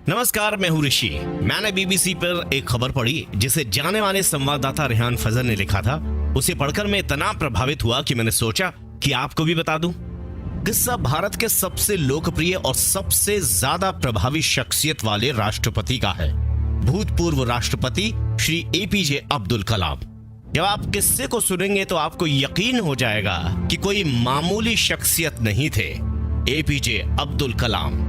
नमस्कार, मैं हूं ऋषि। मैंने बीबीसी पर एक खबर पढ़ी जिसे जाने माने संवाददाता रेहान फजल ने लिखा था। उसे पढ़कर मैं इतना प्रभावित हुआ कि मैंने सोचा कि आपको भी बता दूं। किस्सा भारत के सबसे लोकप्रिय और सबसे ज्यादा प्रभावी शख्सियत वाले राष्ट्रपति का है, भूतपूर्व राष्ट्रपति श्री एपीजे अब्दुल कलाम। जब आप किस्से को सुनेंगे तो आपको यकीन हो जाएगा कि कोई मामूली शख्सियत नहीं थे एपीजे अब्दुल कलाम।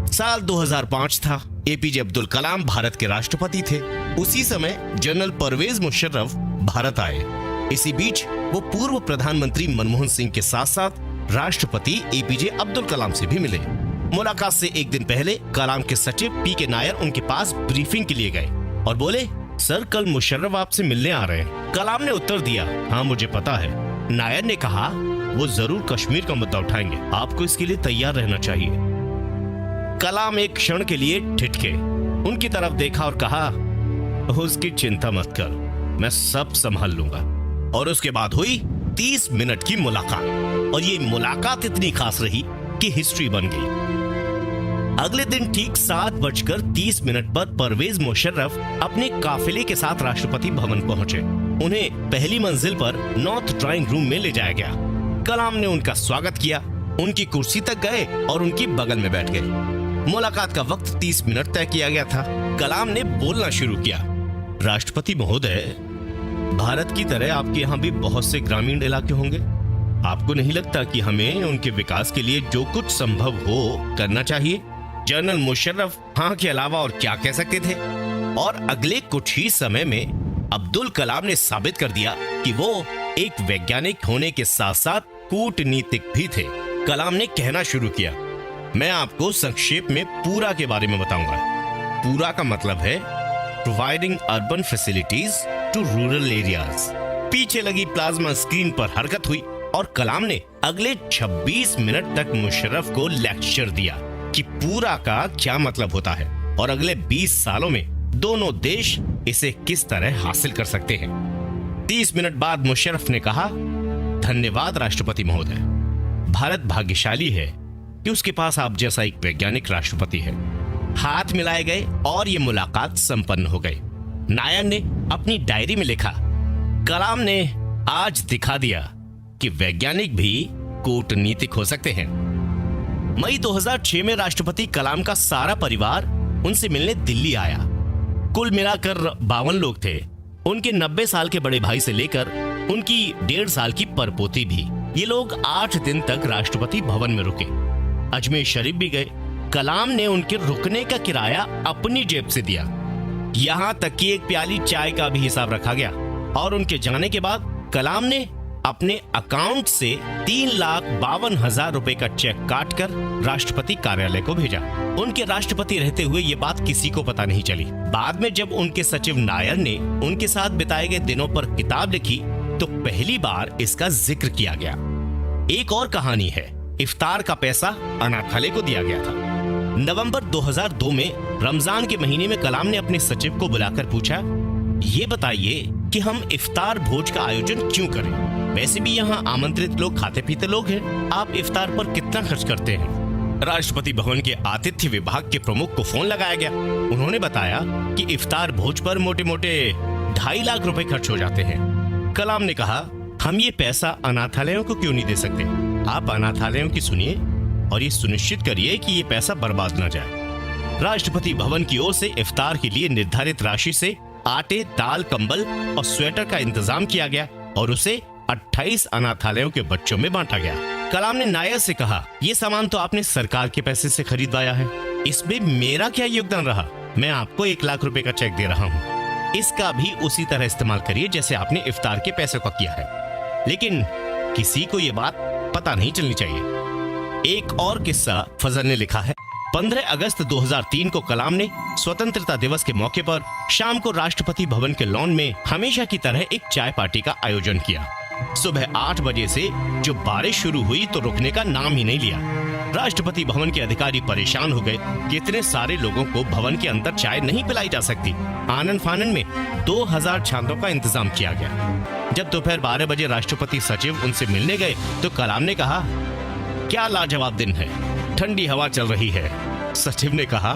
साल 2005 था। एपीजे अब्दुल कलाम भारत के राष्ट्रपति थे। उसी समय जनरल परवेज मुशर्रफ भारत आए। इसी बीच वो पूर्व प्रधानमंत्री मनमोहन सिंह के साथ साथ राष्ट्रपति एपीजे अब्दुल कलाम से भी मिले। मुलाकात से एक दिन पहले कलाम के सचिव पीके नायर उनके पास ब्रीफिंग के लिए गए और बोले, सर कल मुशर्रफ आपसे मिलने आ रहे हैं। कलाम ने उत्तर दिया, हाँ मुझे पता है। नायर ने कहा, वो जरूर कश्मीर का मुद्दा उठाएंगे, आपको इसके लिए तैयार रहना चाहिए। कलाम एक क्षण के लिए ठिठके, उनकी तरफ देखा और कहा, उसकी चिंता मत कर, मैं सब संभाल लूंगा। और उसके बाद हुई 30 मिनट की मुलाकात, और ये मुलाकात इतनी खास रही कि हिस्ट्री बन गई। अगले दिन ठीक 7:30 पर परवेज मुशर्रफ अपने काफिले के साथ राष्ट्रपति भवन पहुंचे। उन्हें पहली मंजिल पर नॉर्थ ड्राइंग रूम में ले जाया गया। कलाम ने उनका स्वागत किया, उनकी कुर्सी तक गए और उनकी बगल में बैठ गए। मुलाकात का वक्त 30 मिनट तय किया गया था। कलाम ने बोलना शुरू किया, राष्ट्रपति महोदय, भारत की तरह आपके यहाँ भी बहुत से ग्रामीण इलाके होंगे। आपको नहीं लगता कि हमें उनके विकास के लिए जो कुछ संभव हो करना चाहिए? जनरल मुशर्रफ हाँ के अलावा और क्या कह सकते थे? और अगले कुछ ही समय में अब्दुल कलाम ने साबित कर दिया कि वो एक वैज्ञानिक होने के साथ साथ कूटनीतिक भी थे। कलाम ने कहना शुरू किया, मैं आपको संक्षेप में पूरा के बारे में बताऊंगा। पूरा का मतलब है providing urban facilities to rural areas. पीछे लगी प्लाज्मा स्क्रीन पर हरकत हुई और कलाम ने अगले 26 मिनट तक मुशर्रफ को लेक्चर दिया कि पूरा का क्या मतलब होता है और अगले 20 सालों में दोनों देश इसे किस तरह हासिल कर सकते हैं। 30 मिनट बाद मुशर्रफ ने कहा, धन्यवाद राष्ट्रपति महोदय, भारत भाग्यशाली है कि उसके पास आप जैसा एक वैज्ञानिक राष्ट्रपति है। हाथ मिलाए गए और ये मुलाकात संपन्न हो गई। नायर ने अपनी डायरी में लिखा, कलाम ने आज दिखा दिया कि वैज्ञानिक भी कूटनीतिक हो सकते हैं। मई 2006 में राष्ट्रपति कलाम का सारा परिवार उनसे मिलने दिल्ली आया। कुल मिलाकर 52 लोग थे। उनके 90 साल के बड़े भाई से लेकर उनकी 1.5 साल की परपोती भी। ये लोग 8 दिन तक राष्ट्रपति भवन में रुके। अजमेर शरीफ भी गए। कलाम ने उनके रुकने का किराया अपनी जेब से दिया। यहाँ तक कि एक प्याली चाय का भी हिसाब रखा गया। और उनके जाने के बाद कलाम ने अपने अकाउंट से 3,52,000 रुपए का चेक काटकर राष्ट्रपति कार्यालय को भेजा। उनके राष्ट्रपति रहते हुए ये बात किसी को पता नहीं चली। बाद में जब उनके सचिव नायर ने उनके साथ बिताए गए दिनों पर किताब लिखी तो पहली बार इसका जिक्र किया गया। एक और कहानी है, इफ्तार का पैसा अनाथालय को दिया गया था। नवंबर 2002 में रमजान के महीने में कलाम ने अपने सचिव को बुलाकर पूछा, ये बताइए कि हम इफ्तार भोज का आयोजन क्यों करें? वैसे भी यहाँ आमंत्रित लोग खाते पीते लोग हैं, आप इफ्तार पर कितना खर्च करते हैं? राष्ट्रपति भवन के आतिथ्य विभाग के प्रमुख को फोन लगाया गया। उन्होंने बताया कि इफ्तार भोज पर मोटे मोटे 2.5 लाख रुपए खर्च हो जाते हैं। कलाम ने कहा, हम ये पैसा अनाथालयों को क्यों नहीं दे सकते? आप अनाथालयों की सुनिए और ये सुनिश्चित करिए कि ये पैसा बर्बाद न जाए। राष्ट्रपति भवन की ओर से इफ्तार के लिए निर्धारित राशि से आटे, दाल, कंबल और स्वेटर का इंतजाम किया गया और उसे 28 अनाथालयों के बच्चों में बांटा गया। कलाम ने नायर से कहा, ये सामान तो आपने सरकार के पैसे से खरीदवाया है, इसमें मेरा क्या योगदान रहा? मैं आपको 1 लाख रुपए का चेक दे रहा हूँ, इसका भी उसी तरह इस्तेमाल करिए जैसे आपने इफ्तार के पैसे का किया है। लेकिन किसी को ये बात पता नहीं चलनी चाहिए। एक और किस्सा फजल ने लिखा है। 15 अगस्त 2003 को कलाम ने स्वतंत्रता दिवस के मौके पर शाम को राष्ट्रपति भवन के लॉन में हमेशा की तरह एक चाय पार्टी का आयोजन किया। सुबह 8 बजे से जो बारिश शुरू हुई तो रुकने का नाम ही नहीं लिया। राष्ट्रपति भवन के अधिकारी परेशान हो गए कि इतने सारे लोगों को भवन के अंदर चाय नहीं पिलाई जा सकती। आनन फानन में 2000 छात्रों का इंतजाम किया गया। जब दोपहर 12 बजे राष्ट्रपति सचिव उनसे मिलने गए तो कलाम ने कहा, क्या लाजवाब दिन है, ठंडी हवा चल रही है, सचिव ने कहा,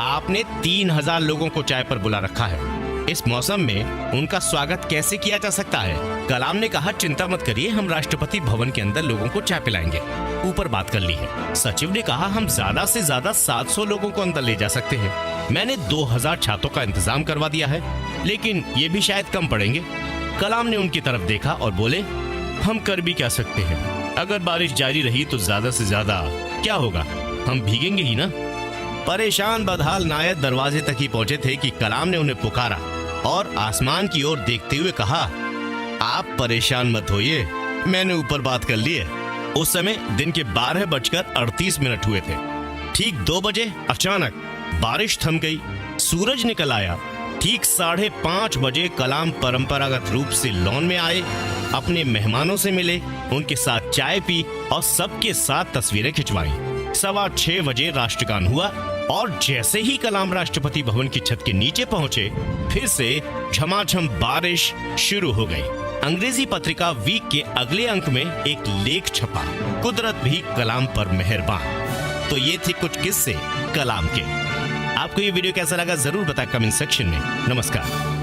आपने 3000 लोगों को चाय पर बुला रखा है, इस मौसम में उनका स्वागत कैसे किया जा सकता है? कलाम ने कहा, चिंता मत करिए, हम राष्ट्रपति भवन के अंदर लोगों को चाय पिलाएंगे, ऊपर बात कर ली है। सचिव ने कहा, हम ज्यादा से ज्यादा 700 लोगों को अंदर ले जा सकते हैं। मैंने 2000 छात्रों का इंतजाम करवा दिया है, लेकिन ये भी शायद कम पड़ेंगे। कलाम ने उनकी तरफ देखा और बोले, हम कर भी क्या सकते हैं? अगर बारिश जारी रही तो ज्यादा से ज्यादा क्या होगा, हम भीगेंगे ही ना। परेशान बदहाल नायक दरवाजे तक ही पहुंचे थे कि कलाम ने उन्हें पुकारा और आसमान की ओर देखते हुए कहा, आप परेशान मत होइए, मैंने ऊपर बात कर ली है। उस समय दिन के 12:38 हुए थे। ठीक 2 बजे अचानक बारिश थम गई, सूरज निकल आया। ठीक 5:30 बजे कलाम परंपरागत रूप से लॉन में आए, अपने मेहमानों से मिले, उनके साथ चाय पी और सबके साथ तस्वीरें खिंचवाई। 6:15 बजे राष्ट्रगान हुआ और जैसे ही कलाम राष्ट्रपति भवन की छत के नीचे पहुंचे, फिर से झमाझम बारिश शुरू हो गई। अंग्रेजी पत्रिका वीक के अगले अंक में एक लेख छपा, कुदरत भी कलाम पर मेहरबान। तो ये थे कुछ किस्से कलाम के। आपको ये वीडियो कैसा लगा जरूर बताएं कमेंट सेक्शन में। नमस्कार।